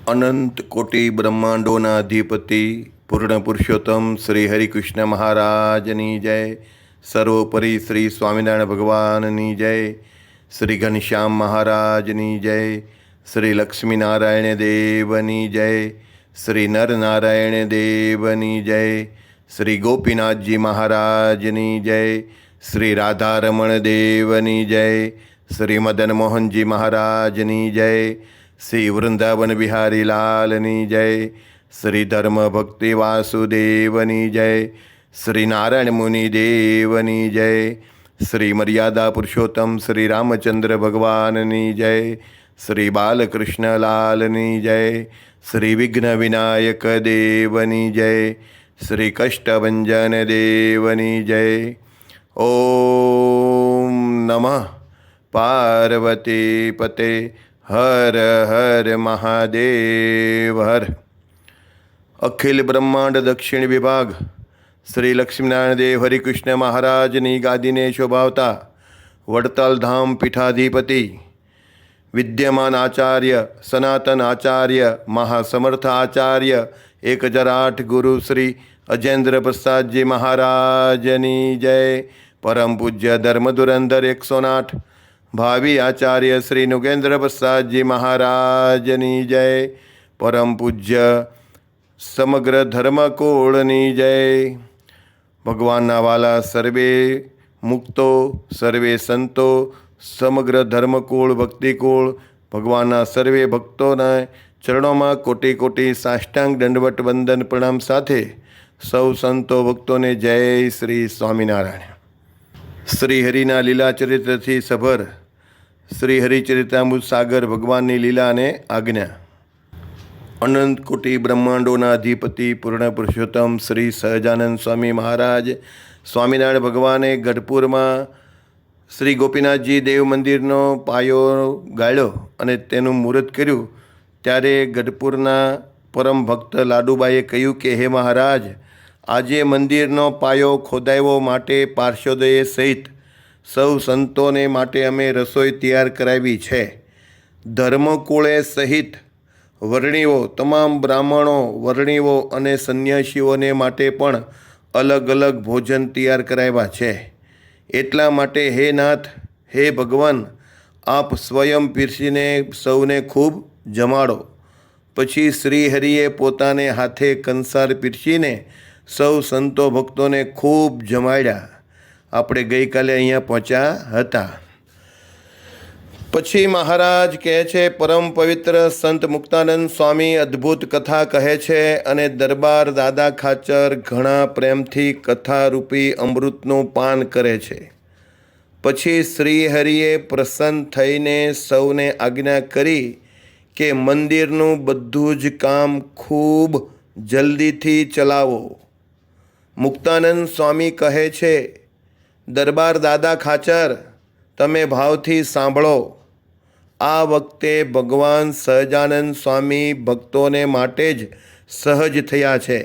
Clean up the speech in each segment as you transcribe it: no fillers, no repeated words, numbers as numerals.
અનંત કોટી બ્રહ્માંડોના અધિપતિ પૂર્ણ પુરુષોત્તમ શ્રી હરિકૃષ્ણ મહારાજની જય. સર્વોપરી શ્રી સ્વામિનારાયણ ભગવાનની જય. શ્રી ઘનશ્યામ મહારાજની જય. શ્રી લક્ષ્મીનારાયણ દેવની જય. શ્રી નરનારાયણ દેવની જય. શ્રી ગોપીનાથજી મહારાજની જય. શ્રી રાધારમણ દેવની જય. શ્રી મદન મોહનજી મહારાજની જય. શ્રી વૃંદાવન બિહારી લાલની જય. શ્રી ધર્મ ભક્તિ વાસુદેવની જય. શ્રી નારાયણ મુનિ દેવની જય. શ્રી મર્યાદા પુરુષોત્તમ શ્રી રામચંદ્ર ભગવાનની જય. શ્રી બાલકૃષ્ણ લાલની જય. શ્રી વિઘ્ન વિનાયક દેવની જય. શ્રી કષ્ટભંજન દેવની જય. ઓમ નમઃ પાર્વતી પતે હર હર મહાદેવ હર. અખિલ બ્રહ્માંડ દક્ષિણ વિભાગ શ્રી લક્ષ્મીનારાયણ દેવ હરિકૃષ્ણ મહારાજની ગાદીને શોભાવતા વડતાલ ધામ પીઠાધિપતિ વિદ્યમાન આચાર્ય સનાતન આચાર્ય મહાસમર્થ આચાર્ય 1008 ગુરુ શ્રી અજેન્દ્ર પ્રસાદજી મહારાજની જય. પરમ પૂજ્ય ધર્મધુરંધર 108 ભાવિ આચાર્ય શ્રી નુગેન્દ્ર પ્રસાદજી મહારાજની જય. પરમ પૂજ્ય સમગ્ર ધર્મકુળની જય. ભગવાનના વાલા સર્વે મુક્તો સર્વે સંતો સમગ્ર ધર્મકુળ ભક્તિકુળ ભગવાનના સર્વે ભક્તોના ચરણોમાં કોટી કોટી સાષ્ટાંગ દંડવટ વંદન પ્રણામ સાથે સૌ સંતો ભક્તોને જય શ્રી સ્વામિનારાયણ. શ્રી હરિના લીલા ચરિત્રથી સભર શ્રી હરિચરિતામૃત સાગર ભગવાનની લીલા અને આજ્ઞા. અનંત કોટી બ્રહ્માંડોના અધિપતિ પૂર્ણ પુરુષોત્તમ શ્રી સહજાનંદ સ્વામી મહારાજ સ્વામિનારાયણ ભગવાને ગઢપુરમાં શ્રી ગોપીનાથજી દેવ મંદિરનો પાયો ગાળ્યો અને તેનું મુહૂર્ત કર્યું. ત્યારે ગઢપુરના પરમ ભક્ત લાડુબાઈએ કહ્યું કે હે મહારાજ, આજે મંદિરનો પાયો ખોદાવ્યો માટે પાર્ષદોએ સહિત સૌ સંતોને માટે અમે રસોઈ તૈયાર કરાવી છે. ધર્મકુળે સહિત વર્ણિઓ તમામ બ્રાહ્મણો વર્ણિઓ અને સંન્યાસીઓને માટે પણ અલગ અલગ ભોજન તૈયાર કરાવ્યા છે. એટલા માટે હે નાથ, હે ભગવાન, આપ સ્વયં પીરસીને સૌને ખૂબ જમાડો. પછી શ્રી હરિએ પોતાને હાથે કંસાર પીરસીને સૌ સંતો ભક્તોને ખૂબ જમાડ્યા. આપણે ગઈકાલે અહીંયા પહોંચ્યા હતા. પછી મહારાજ કહે છે, પરમ પવિત્ર સંત મુક્તાનંદ સ્વામી અદ્ભુત કથા કહે છે અને દરબાર દાદા ખાચર ઘણા પ્રેમથી કથારૂપી અમૃતનું પાન કરે છે. પછી શ્રી હરિએ પ્રસન્ન થઈને સૌને આજ્ઞા કરી કે મંદિરનું બધું જ કામ ખૂબ જલ્દીથી ચલાવો. મુક્તાનંદ સ્વામી કહે છે, દરબાર દાદા ખાચર, તમે ભાવથી સાંભળો. આ વખતે ભગવાન સહજાનંદ સ્વામી ભક્તોને માટે જ સહજ થયા છે,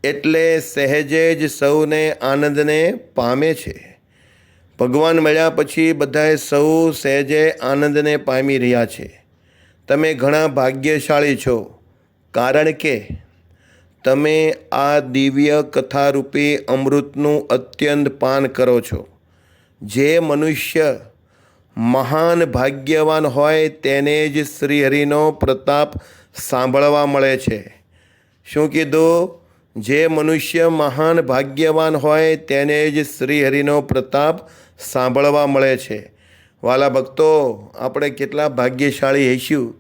એટલે સહેજે જ સૌને આનંદને પામે છે. ભગવાન મળ્યા પછી બધાએ સૌ સહેજે આનંદને પામી રહ્યા છે. તમે ઘણા ભાગ્યશાળી છો, કારણ કે તમે આ દિવ્ય કથારૂપી અમૃતનું અત્યંત પાન કરો છો. જે મનુષ્ય મહાન ભાગ્યવાન હોય તેને જ શ્રીહરિનો પ્રતાપ સાંભળવા મળે છે. શું કીધું? જે મનુષ્ય મહાન ભાગ્યવાન હોય તેને જ શ્રીહરિનો પ્રતાપ સાંભળવા મળે છે. વાલા ભક્તો, આપણે કેટલા ભાગ્યશાળી હઈશું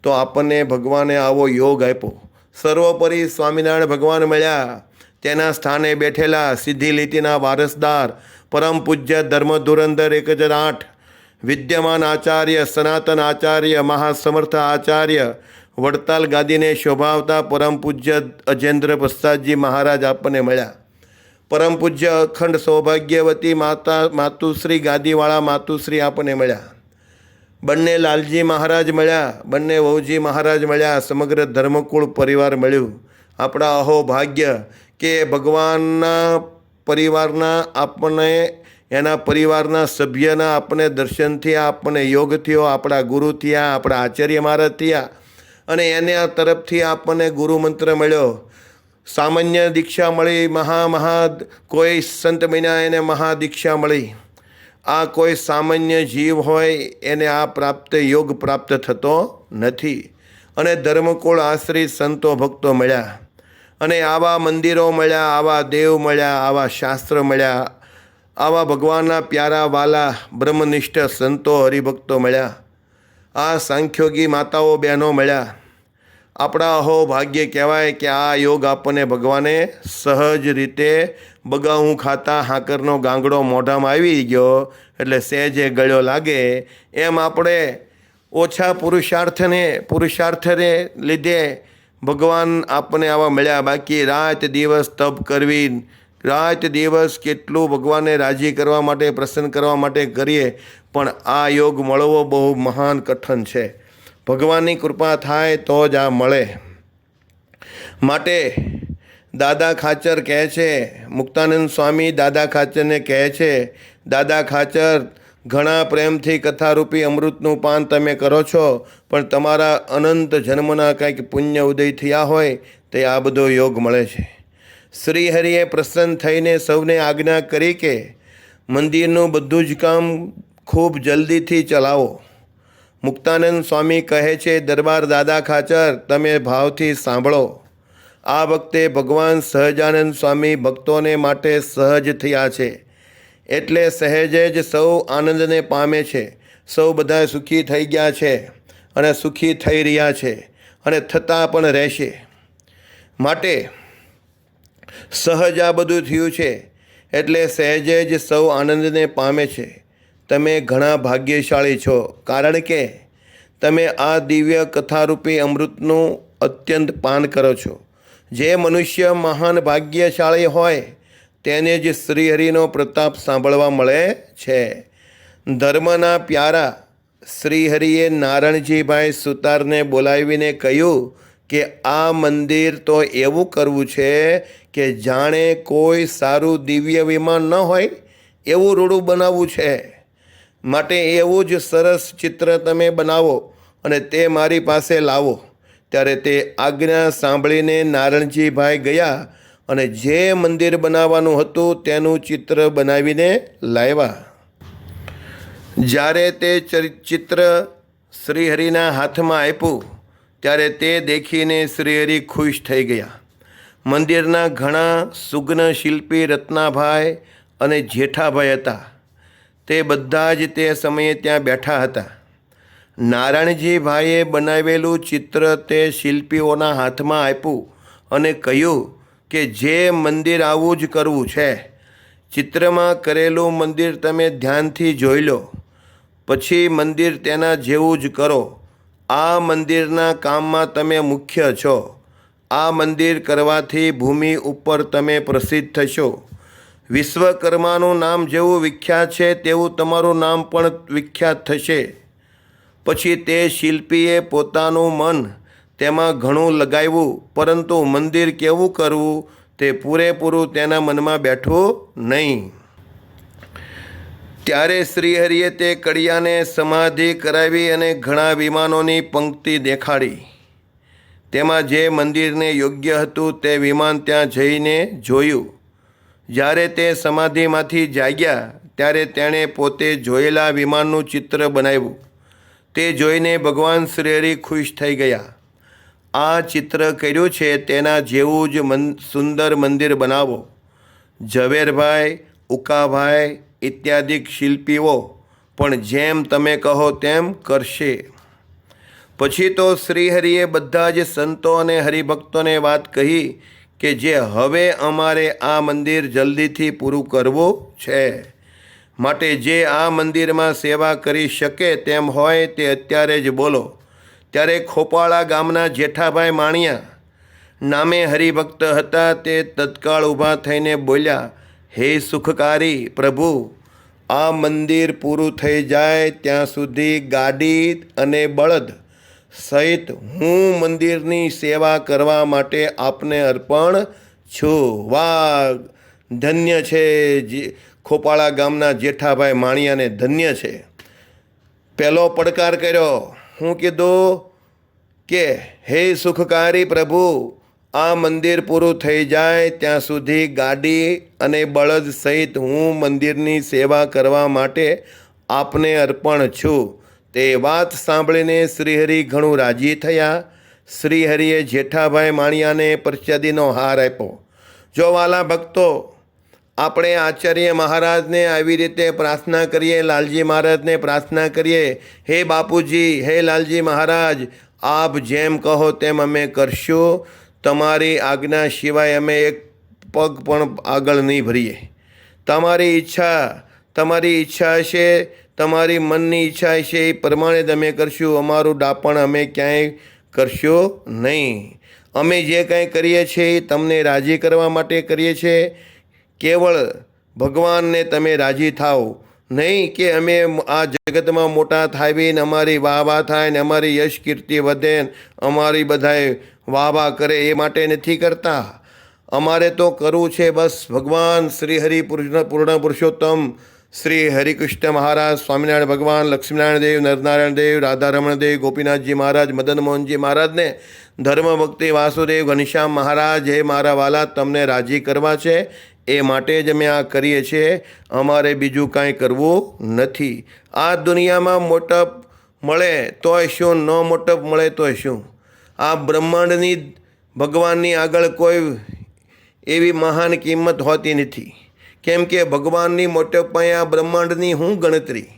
તો આપણને ભગવાને આવો યોગ આપ્યો. સર્વોપરી સ્વામિનારાયણ ભગવાન મળ્યા. તેના સ્થાને બેઠેલા સીધી લીટીના વારસદાર પરમ પૂજ્ય ધર્મધુરંધર 1008 વિદ્યમાન આચાર્ય સનાતન આચાર્ય મહાસમર્થ આચાર્ય વડતાલ ગાદીને શોભાવતા પરમ પૂજ્ય અજેન્દ્ર પ્રસાદજી મહારાજ આપણને મળ્યા. પરમ પૂજ્ય અખંડ સૌભાગ્યવતી માતુશ્રી ગાદીવાળા માતુશ્રી આપણને મળ્યા. બંને લાલજી મહારાજ મળ્યા, બંને વહુજી મહારાજ મળ્યા, સમગ્ર ધર્મકુળ પરિવાર મળ્યું. આપણા અહો ભાગ્ય કે ભગવાનના પરિવારના આપણને એના પરિવારના સભ્યના આપણને દર્શન થયા, આપણને યોગ થયો, આપણા ગુરુ થયા, આપણા આચાર્ય મહારાજ થયા અને એને આ તરફથી આપણને ગુરુમંત્ર મળ્યો, સામાન્ય દીક્ષા મળી, કોઈ સંત બન્યા એને મહાદીક્ષા મળી. આ કોઈ સામાન્ય જીવ હોય એને આ યોગ પ્રાપ્ત થતો નથી. અને ધર્મકુળ આશ્રિત સંતો ભક્તો મળ્યા, અને આવા મંદિરો મળ્યા, આવા દેવ મળ્યા, આવા શાસ્ત્ર મળ્યા, આવા ભગવાનના પ્યારા વાલા બ્રહ્મનિષ્ઠ સંતો હરિભક્તો મળ્યા, આ સાંખ્યોગી માતાઓ બહેનો મળ્યા. આપણા અહો ભાગ્ય કહેવાય કે આ યોગ આપણને ભગવાને સહજ રીતે બગાવું ખાતા હાકરનો ગાંગડો મોઢામાં આવી ગયો એટલે સહેજે ગળ્યો લાગે એમ આપણે ઓછા પુરુષાર્થને લીધે ભગવાન આપણને આવા મળ્યા. બાકી રાત દિવસ તપ કરવી, રાત દિવસ કેટલું ભગવાનને રાજી કરવા માટે, પ્રસન્ન કરવા માટે કરીએ, પણ આ યોગ મળવો બહુ મહાન કઠણ છે. ભગવાનની કૃપા થાય તો જ આ મળે. માટે દાદા ખાચર કહે છે, મુક્તાનંદ સ્વામી દાદા ખાચરને કહે છે, દાદા ખાચર, ઘણા પ્રેમથી કથારૂપી અમૃતનું પાન તમે કરો છો, પણ તમારા અનંત જન્મના કંઈક પુણ્ય ઉદય થયા હોય તે આ બધો યોગ મળે છે. શ્રીહરિએ પ્રસન્ન થઈને સૌને આજ્ઞા કરી કે મંદિરનું બધું જ કામ ખૂબ જલ્દીથી ચલાવો. મુક્તાનંદ સ્વામી કહે છે, દરબાર દાદા ખાચર, તમે ભાવથી સાંભળો. આ વખતે ભગવાન સહજાનંદ સ્વામી ભક્તોને માટે સહજ થયા છે, એટલે સહેજે જ સૌ આનંદને પામે છે. સૌ બધા સુખી થઈ ગયા છે અને સુખી થઈ રહ્યા છે અને થતા પણ રહેશે. માટે સહજ આ બધું થયું છે એટલે સહેજે જ સૌ આનંદને પામે છે. તમે ઘણા ભાગ્યશાળી છો, કારણ કે તમે આ દિવ્ય કથારૂપી અમૃતનું અત્યંત પાન કરો છો. જે મનુષ્ય મહાન ભાગ્યશાળી હોય તેને જ શ્રીહરિનો પ્રતાપ સાંભળવા મળે છે. ધર્મના પ્યારા શ્રીહરિએ નારણજીભાઈ સુતારને બોલાવીને કહ્યું કે આ મંદિર તો એવું કરવું છે કે જાણે કોઈ સારું દિવ્ય વિમાન ન હોય એવું રૂડું બનાવવું છે. માટે એવું જ સરસ ચિત્ર તમે બનાવો અને તે મારી પાસે લાવો. ત્યારે તે આજ્ઞા સાંભળીને નારણજીભાઈ ગયા અને જે મંદિર બનાવવાનું હતું તેનું ચિત્ર બનાવીને લાવ્યા. જ્યારે તે ચિત્ર શ્રીહરિના હાથમાં આપ્યું ત્યારે તે દેખીને શ્રીહરિ ખુશ થઈ ગયા. મંદિરના ઘણા સુગ્ન શિલ્પી રત્નાભાઈ અને જેઠાભાઈ હતા. તે બધા જ તે સમયે ત્યાં બેઠા હતા. નારાયણજીભાઈએ બનાવેલું ચિત્ર તે શિલ્પીઓના હાથમાં આપ્યું અને કહ્યું કે જે મંદિર આવું જ કરવું છે. ચિત્રમાં કરેલું મંદિર તમે ધ્યાનથી જોઈ લો, પછી મંદિર તેના જેવું જ કરો. આ મંદિરના કામમાં તમે મુખ્ય છો. આ મંદિર કરવાથી ભૂમિ ઉપર તમે પ્રસિદ્ધ થશો. વિશ્વકર્માનું નામ જેવું વિખ્યાત છે તેવું તમારું નામ પણ વિખ્યાત થશે. પછી તે શિલ્પીએ પોતાનું મન તેમાં ઘણું લગાવ્યું, પરંતુ મંદિર કેવું કરવું તે પૂરેપૂરું તેના મનમાં બેઠું નહીં. ત્યારે શ્રીહરિએ તે કડિયાને સમાધિ કરાવી અને ઘણા વિમાનોની પંક્તિ દેખાડી. તેમાં જે મંદિરને યોગ્ય હતું તે વિમાન ત્યાં જઈને જોયું. જ્યારે તે સમાધિમાંથી જાગ્યા ત્યારે તેણે પોતે જોયેલા વિમાનનું ચિત્ર બનાવ્યું. તે જોઈને ભગવાન શ્રીહરિ ખુશ થઈ ગયા. આ ચિત્ર કર્યું છે તેના જેવું જ સુંદર મંદિર બનાવો. ઝવેરભાઈ, ઉકાભાઈ ઇત્યાદિ શિલ્પીઓ પણ જેમ તમે કહો તેમ કરશે. પછી તો શ્રીહરિએ બધા જ સંતો અને હરિભક્તોને વાત કહી કે જે હવે અમારે આ મંદિર જલ્દીથી પૂરું કરવું છે. માટે જે આ મંદિરમાં સેવા કરી શકે તેમ હોય તે અત્યારે જ બોલો. ત્યારે ખોપાળા ગામના જેઠાભાઈ માણિયા નામે હરિભક્ત હતા. તે તત્કાળ ઊભા થઈને બોલ્યા, હે સુખકારી પ્રભુ, આ મંદિર પૂરું થઈ જાય ત્યાં સુધી ગાડી અને બળદ સહિત હું મંદિરની સેવા કરવા માટે આપને અર્પણ છું. વાહ! ધન્ય છે ખોપાળા ગામના જેઠાભાઈ માણિયાને, ધન્ય છે. પહેલો પડકાર કર્યો. હું કીધું કે હે સુખકારી પ્રભુ, આ મંદિર પૂરું થઈ જાય ત્યાં સુધી ગાડી અને બળદ સહિત હું મંદિરની સેવા કરવા માટે આપને અર્પણ છું. તે વાત સાંભળીને શ્રીહરિ ઘણું રાજી થયા. શ્રીહરિએ જેઠાભાઈ માણિયાને પ્રસાદીનો હાર આપ્યો. જો વાલા ભક્તો, આપણે આચાર્ય મહારાજને આવી રીતે પ્રાર્થના કરીએ, લાલજી મહારાજને પ્રાર્થના કરીએ, હે બાપુજી, હે લાલજી મહારાજ, આપ જેમ કહો તેમ અમે કરશું. તમારી આજ્ઞા સિવાય અમે એક પગ પણ આગળ નહીં ભરીએ. તમારી ઈચ્છા હશે, તમારી મનની ઈચ્છા હશે એ પ્રમાણે જ અમે કરશું. અમારું ડાપણ અમે ક્યાંય કરશું નહીં. અમે જે કાંઈ કરીએ છીએ એ તમને રાજી કરવા માટે કરીએ છીએ. કેવળ ભગવાનને તમે રાજી થાઓ, નહીં કે અમે આ જગતમાં મોટા થાવીને અમારી વાહ થાય ને અમારી યશ કીર્તિ વધે ને અમારી બધાએ વાહ કરે, એ માટે નથી કરતા. અમારે તો કરવું છે બસ ભગવાન શ્રી હરિ પૂર્ણ પુરુષોત્તમ શ્રી હરિકૃષ્ણ મહારાજ, સ્વામિનારાયણ ભગવાન, લક્ષ્મીનારાયણ દેવ, નરનારાયણ દેવ, રાધારમણ દેવ, ગોપીનાથજી મહારાજ, મદન મોહનજી મહારાજને, ધર્મ ભક્તિ વાસુદેવ, ઘનશ્યામ મહારાજ, હે મારા વાલા, તમને રાજી કરવા છે. એ માટે જ અમે આ કરીએ છીએ. અમારે બીજું કાંઈ કરવું નથી. આ દુનિયામાં મોટપ મળે તોય શું, ન મોટપ મળે તોય શું. આ બ્રહ્માંડની ભગવાનની આગળ કોઈ એવી મહાન કિંમત હોતી નથી. કેમ કે ભગવાનની મોટપમાં આ બ્રહ્માંડની શું ગણતરી?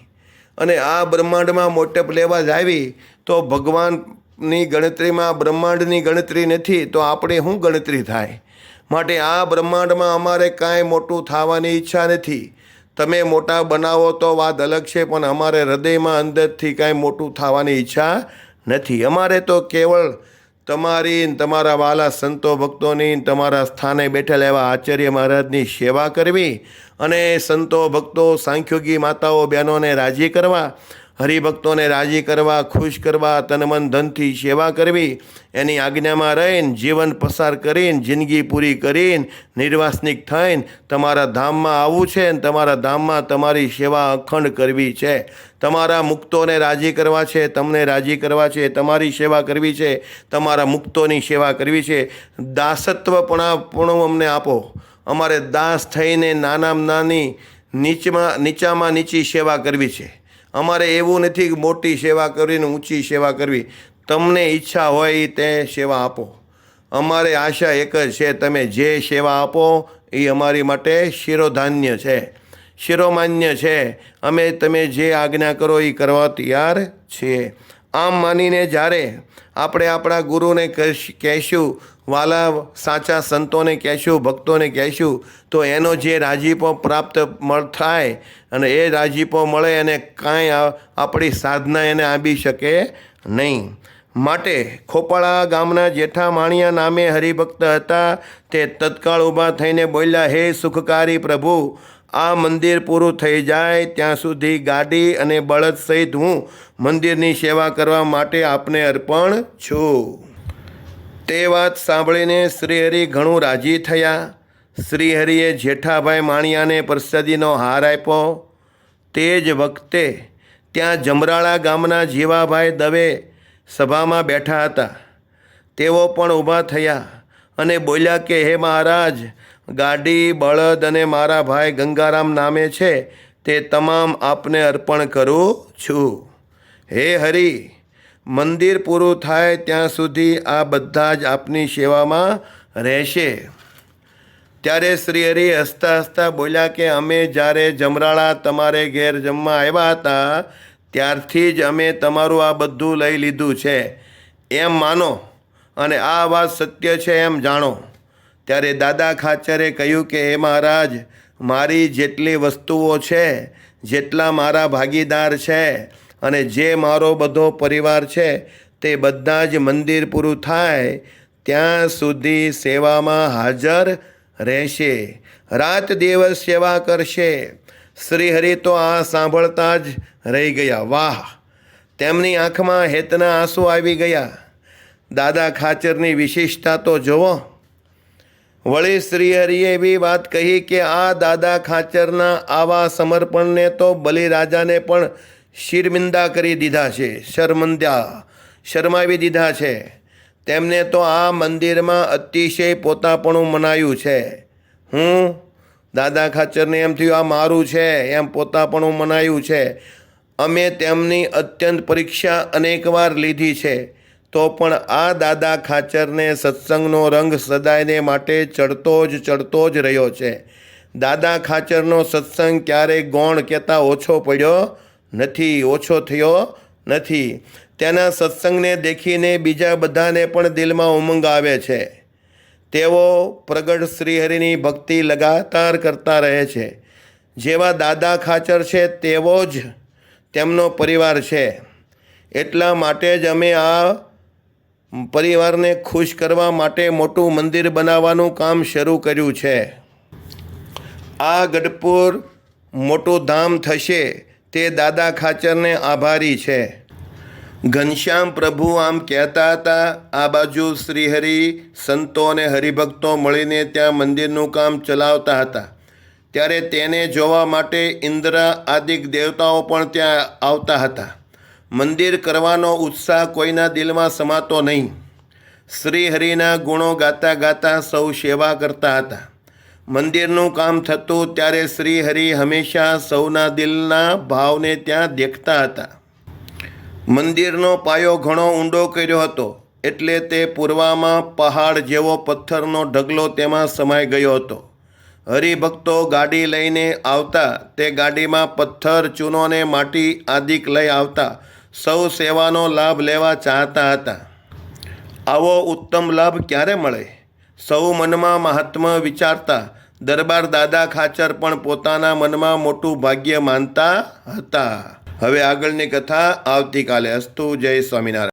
અને આ બ્રહ્માંડમાં મોટપ લેવા જ આવી તો ભગવાનની ગણતરીમાં બ્રહ્માંડની ગણતરી નથી તો આપણે શું ગણતરી થાય? માટે આ બ્રહ્માંડમાં અમારે કાંઈ મોટું થવાની ઈચ્છા નથી. તમે મોટા બનાવો તો વાત અલગ છે, પણ અમારે હૃદયમાં અંદરથી કાંઈ મોટું થવાની ઈચ્છા નથી. અમારે તો કેવળ તમારી, તમારા વાલા સંતો ભક્તોની, તમારા સ્થાને બેઠેલા એવા આચાર્ય મહારાજની સેવા કરવી અને સંતો ભક્તો, સાંખ્યોગી માતાઓ બહેનોને રાજી કરવા, હરિભક્તોને રાજી કરવા, ખુશ કરવા, તન મન ધનથી સેવા કરવી, એની આજ્ઞામાં રહીને જીવન પસાર કરીને, જિંદગી પૂરી કરીને, નિર્વાસનિક થઈને તમારા ધામમાં આવવું છે ને તમારા ધામમાં તમારી સેવા અખંડ કરવી છે. તમારા મુક્તોને રાજી કરવા છે, તમને રાજી કરવા છે, તમારી સેવા કરવી છે, તમારા મુક્તોની સેવા કરવી છે. દાસત્વપણું અમને આપો. અમારે દાસ થઈને નાનામાં નાની, નીચામાં નીચી સેવા કરવી છે. અમારે એવું નથી કે મોટી સેવા કરીને ઊંચી સેવા કરવી. તમને ઈચ્છા હોય તે સેવા આપો. અમારે આશા એક જ છે, તમે જે સેવા આપો એ અમારી માટે શિરોધાન્ય છે, શિરોમાન્ય છે. અમે તમે જે આજ્ઞા કરો એ કરવા તૈયાર છીએ. આમ માનીને જ્યારે આપણે આપણા ગુરુને કહેશું, વાલા સાચા સંતોને કહેશું, ભક્તોને કહેશું, તો એનો જે રાજીપો પ્રાપ્ત થાય અને એ રાજીપો મળે અને કાંઈ આપણી સાધના એને આપી શકે નહીં. માટે ખોપાળા ગામના જેઠા માણિયા નામે હરિભક્ત હતા. તે તત્કાળ ઊભા થઈને બોલ્યા, હે સુખકારી પ્રભુ, આ મંદિર પૂરું થઈ જાય ત્યાં સુધી ગાડી અને બળદ સહિત હું મંદિરની સેવા કરવા માટે આપને અર્પણ છું. તે વાત સાંભળીને શ્રીહરિ ઘણું રાજી થયા. શ્રીહરિએ જેઠાભાઈ માણિયાને પ્રસાદીનો હાર આપ્યો. તે જ વખતે ત્યાં જમરાળા ગામના જીવાભાઈ દવે સભામાં બેઠા હતા. તેઓ પણ ઊભા થયા અને બોલ્યા કે હે મહારાજ, ગાડી, બળદ અને મારા ભાઈ ગંગારામ નામે છે તે તમામ આપને અર્પણ કરું છું. હે હરિ, મંદિર પૂરું થાય ત્યાં સુધી આ બધા જ આપની સેવામાં રહેશે. ત્યારે શ્રીહરિ હસતા હસતા બોલ્યા કે અમે જ્યારે જમરાળા તમારે ઘેર જમવા આવ્યા હતા ત્યારથી જ અમે તમારું આ બધું લઈ લીધું છે એમ માનો અને આ વાત સત્ય છે એમ જાણો. ત્યારે દાદા ખાચરે કહ્યું કે હે મહારાજ, મારી જેટલી વસ્તુઓ છે, જેટલા મારા ભાગીદાર છે અને જે મારો બધો પરિવાર છે તે બધા જ મંદિર પૂરું થાય ત્યાં સુધી સેવામાં હાજર રહેશે, રાત દિવસ સેવા કરશે. શ્રીહરિ તો આ સાંભળતા જ રહી ગયા. વાહ! તેમની આંખમાં હેતના આંસુ આવી ગયા. દાદા ખાચરની વિશેષતા તો જુઓ. વળી શ્રીહરિએ એવી વાત કહી કે આ દાદા ખાચરના આવા સમર્પણને તો બલિરાજાને પણ શિરમિંદા કરી દીધા છે. શર્મંદા શરમાવી દીધા છે. તેમને તો આ મંદિરમાં અતિશય પોતાપણું મનાયું છે. દાદા ખાચરને એમ થયું આ મારું છે, એમ પોતાપણું મનાયું છે. અમે તેમની અત્યંત પરીક્ષા અનેકવાર લીધી છે, તો પણ આ દાદા ખાચરને સત્સંગનો રંગ સદાયને માટે ચડતો જ રહ્યો છે. દાદા ખાચરનો સત્સંગ ક્યારેય ગૌણ કહેતા ઓછો પડ્યો નથી, ઓછો થયો નથી. તેના સત્સંગને દેખીને બીજા બધાને પણ દિલમાં ઉમંગ આવે છે. તેઓ પ્રગટ શ્રીહરિની ભક્તિ લગાતાર કરતા રહે છે. જેવા દાદા ખાચર છે તેવો જ તેમનો પરિવાર છે. એટલા માટે જ અમે આ પરિવારને ખુશ કરવા માટે મોટું મંદિર બનાવવાનું કામ શરૂ કર્યું છે. આ ગઢપુર મોટું ધામ થશે તે દાદા ખાચરને આભારી છે. ઘનશ્યામ પ્રભુ આમ કહેતા હતા. આ બાજુ શ્રીહરિ સંતો અને હરિભક્તો મળીને ત્યાં મંદિરનું કામ ચલાવતા હતા. ત્યારે તેને જોવા માટે ઇન્દ્ર આદિક દેવતાઓ પણ ત્યાં આવતા હતા. મંદિર કરવાનો ઉત્સાહ કોઈના દિલમાં સમાતો નહીં. શ્રીહરિના ગુણો ગાતા ગાતા સૌ સેવા કરતા હતા. મંદિરનું કામ થતું ત્યારે શ્રીહરિ હંમેશા સૌના દિલના ભાવને ત્યાં દેખતા હતા. મંદિરનો પાયો ઘણો ઊંડો કર્યો હતો, એટલે તે પૂર્વમાં પહાડ જેવો પથ્થરનો ઢગલો તેમાં સમાઈ ગયો હતો. હરિભક્તો ગાડી લઈને આવતા, તે ગાડીમાં પથ્થર, ચૂનો ને માટી આદિક લઈ આવતા. સૌ સેવાનો લાભ લેવા ચાહતા હતા. આવો ઉત્તમ લાભ ક્યારે મળે? સૌ મનમાં મહાત્મા વિચારતા. દરબાર દાદા ખાચર પણ પોતાના મનમાં મોટું ભાગ્ય માનતા હતા. હવે આગળની કથા આવતીકાલે. અસ્તુ. જય સ્વામિનારાયણ.